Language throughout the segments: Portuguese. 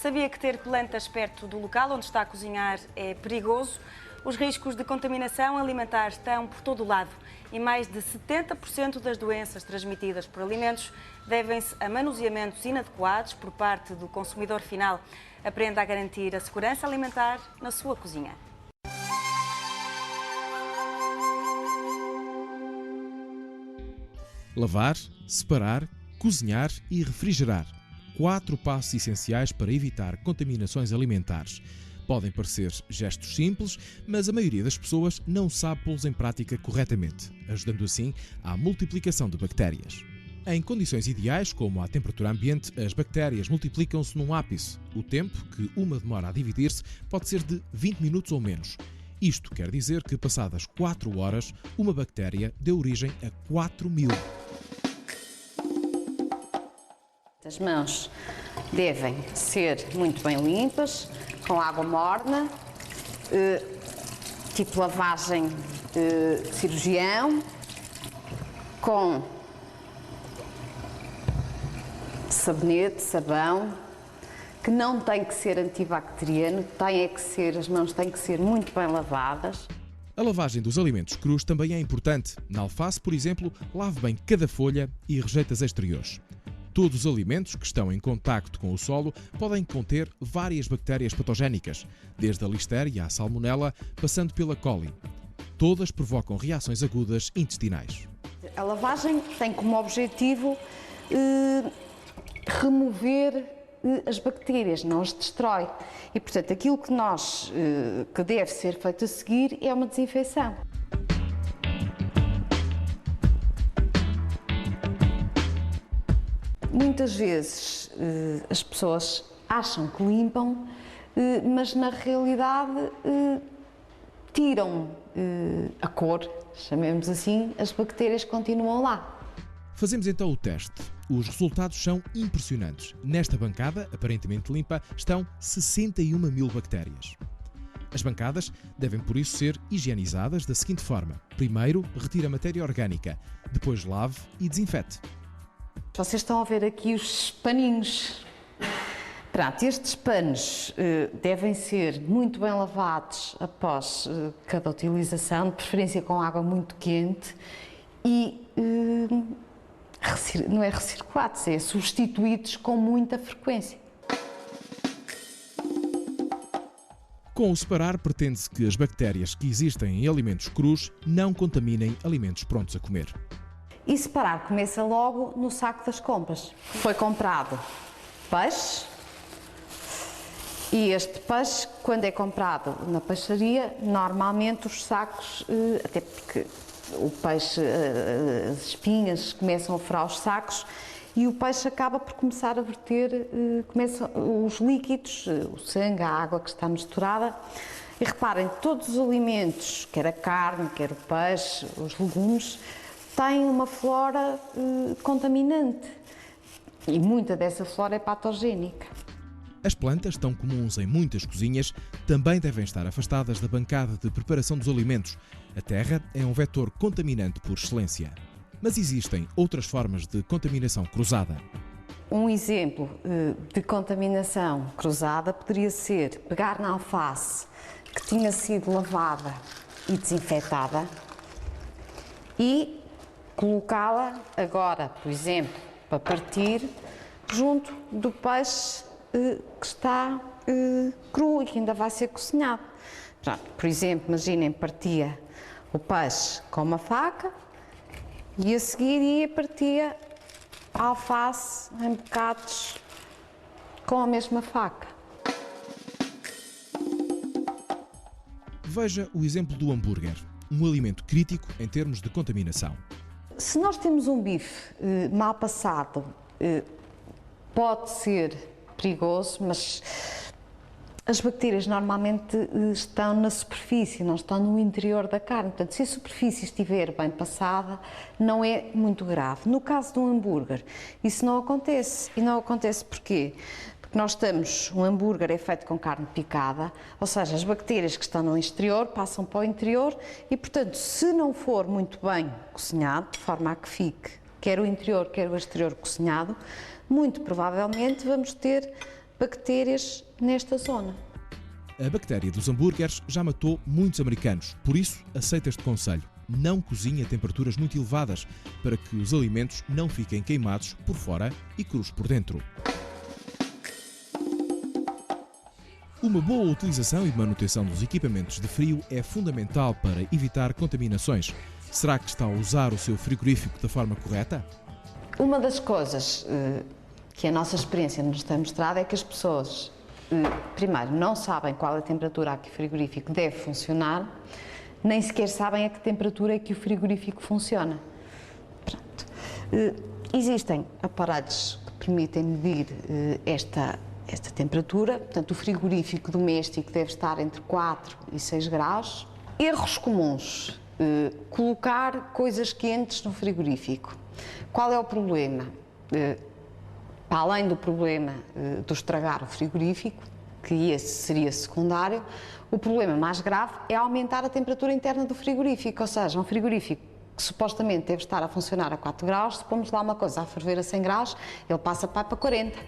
Sabia que ter plantas perto do local onde está a cozinhar é perigoso? Os riscos de contaminação alimentar estão por todo o lado e mais de 70% das doenças transmitidas por alimentos devem-se a manuseamentos inadequados por parte do consumidor final. Aprenda a garantir a segurança alimentar na sua cozinha. Lavar, separar, cozinhar e refrigerar. 4 passos essenciais para evitar contaminações alimentares. Podem parecer gestos simples, mas a maioria das pessoas não sabe pô-los em prática corretamente, ajudando assim à multiplicação de bactérias. Em condições ideais, como à temperatura ambiente, as bactérias multiplicam-se num ápice. O tempo que uma demora a dividir-se pode ser de 20 minutos ou menos. Isto quer dizer que, passadas 4 horas, uma bactéria deu origem a 4.000. As mãos devem ser muito bem limpas, com água morna, tipo lavagem de cirurgião, com sabonete, sabão, que não tem que ser antibacteriano, as mãos têm que ser muito bem lavadas. A lavagem dos alimentos crus também é importante. Na alface, por exemplo, lave bem cada folha e rejeite as exteriores. Todos os alimentos que estão em contacto com o solo podem conter várias bactérias patogénicas, desde a listéria à salmonela, passando pela coli. Todas provocam reações agudas intestinais. A lavagem tem como objetivo remover as bactérias, não as destrói. E, portanto, aquilo que deve ser feito a seguir é uma desinfecção. Muitas vezes as pessoas acham que limpam, mas na realidade tiram a cor, chamemos assim, as bactérias continuam lá. Fazemos então o teste. Os resultados são impressionantes. Nesta bancada, aparentemente limpa, estão 61.000 bactérias. As bancadas devem, por isso, ser higienizadas da seguinte forma. Primeiro, retire a matéria orgânica, depois lave e desinfete. Vocês estão a ver aqui os paninhos. Pronto, estes panos devem ser muito bem lavados após cada utilização, de preferência com água muito quente e não é recirculados, é substituídos com muita frequência. Com o separar, pretende-se que as bactérias que existem em alimentos crus não contaminem alimentos prontos a comer. E separar começa logo no saco das compras. Foi comprado peixe e este peixe, quando é comprado na peixaria, normalmente os sacos, até porque o peixe, as espinhas começam a furar os sacos e o peixe acaba por começar a verter os líquidos, o sangue, a água que está misturada. E reparem, todos os alimentos, quer a carne, quer o peixe, os legumes, têm uma flora contaminante e muita dessa flora é patogénica. As plantas, tão comuns em muitas cozinhas, também devem estar afastadas da bancada de preparação dos alimentos. A terra é um vetor contaminante por excelência. Mas existem outras formas de contaminação cruzada. Um exemplo de contaminação cruzada poderia ser pegar na alface que tinha sido lavada e desinfetada e colocá-la agora, por exemplo, para partir, junto do peixe que está cru e que ainda vai ser cozinhado. Pronto, por exemplo, imaginem, partia o peixe com uma faca e a seguir partia a alface em bocados com a mesma faca. Veja o exemplo do hambúrguer, um alimento crítico em termos de contaminação. Se nós temos um bife mal passado, pode ser perigoso, mas as bactérias normalmente estão na superfície, não estão no interior da carne. Portanto, se a superfície estiver bem passada, não é muito grave. No caso de um hambúrguer, isso não acontece. E não acontece porquê? Porque um hambúrguer é feito com carne picada, ou seja, as bactérias que estão no exterior passam para o interior e, portanto, se não for muito bem cozinhado, de forma a que fique quer o interior, quer o exterior cozinhado, muito provavelmente vamos ter bactérias nesta zona. A bactéria dos hambúrgueres já matou muitos americanos, por isso aceita este conselho. Não cozinhe a temperaturas muito elevadas para que os alimentos não fiquem queimados por fora e crus por dentro. Uma boa utilização e manutenção dos equipamentos de frio é fundamental para evitar contaminações. Será que está a usar o seu frigorífico da forma correta? Uma das coisas que a nossa experiência nos tem mostrado é que as pessoas, primeiro, não sabem qual a temperatura a que o frigorífico deve funcionar, nem sequer sabem a que temperatura é que o frigorífico funciona. Pronto. Existem aparelhos que permitem medir esta temperatura, portanto, o frigorífico doméstico deve estar entre 4 e 6 graus. Erros comuns: colocar coisas quentes no frigorífico. Qual é o problema? Para além do problema de estragar o frigorífico, que esse seria secundário, o problema mais grave é aumentar a temperatura interna do frigorífico, ou seja, um frigorífico que supostamente deve estar a funcionar a 4 graus, se pomos lá uma coisa a ferver a 100 graus, ele passa para 40.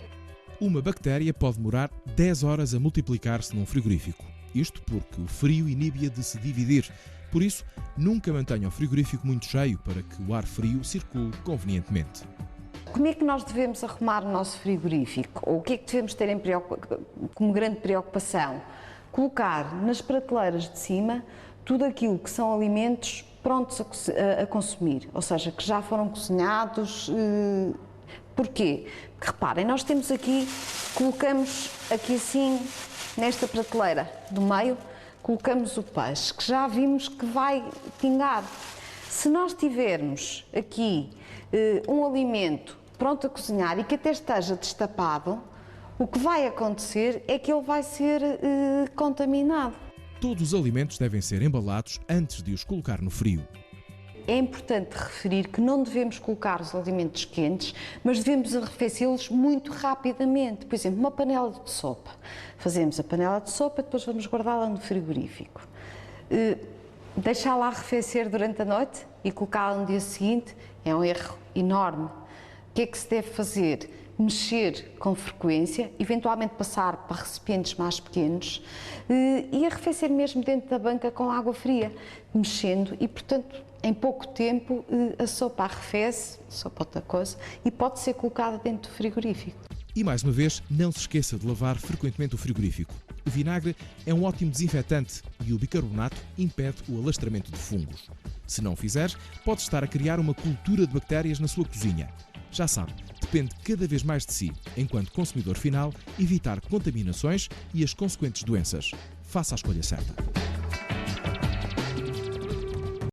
Uma bactéria pode demorar 10 horas a multiplicar-se num frigorífico. Isto porque o frio inibe-a de se dividir. Por isso, nunca mantenha o frigorífico muito cheio para que o ar frio circule convenientemente. Como é que nós devemos arrumar o nosso frigorífico? Ou o que é que devemos ter como grande preocupação? Colocar nas prateleiras de cima tudo aquilo que são alimentos prontos a consumir, ou seja, que já foram cozinhados. Porquê? Porque reparem, nós temos aqui, colocamos aqui assim, nesta prateleira do meio, colocamos o peixe, que já vimos que vai pingar. Se nós tivermos aqui um alimento pronto a cozinhar e que até esteja destapado, o que vai acontecer é que ele vai ser contaminado. Todos os alimentos devem ser embalados antes de os colocar no frio. É importante referir que não devemos colocar os alimentos quentes, mas devemos arrefecê-los muito rapidamente. Por exemplo, uma panela de sopa. Fazemos a panela de sopa e depois vamos guardá-la no frigorífico. Deixá-la arrefecer durante a noite e colocá-la no dia seguinte é um erro enorme. O que é que se deve fazer? Mexer com frequência, eventualmente passar para recipientes mais pequenos e arrefecer mesmo dentro da banca com água fria, mexendo e, portanto, em pouco tempo a sopa arrefece, sopa outra coisa, e pode ser colocada dentro do frigorífico. E mais uma vez, não se esqueça de lavar frequentemente o frigorífico. O vinagre é um ótimo desinfetante e o bicarbonato impede o alastramento de fungos. Se não o fizer, pode estar a criar uma cultura de bactérias na sua cozinha. Já sabe, depende cada vez mais de si, enquanto consumidor final, evitar contaminações e as consequentes doenças. Faça a escolha certa.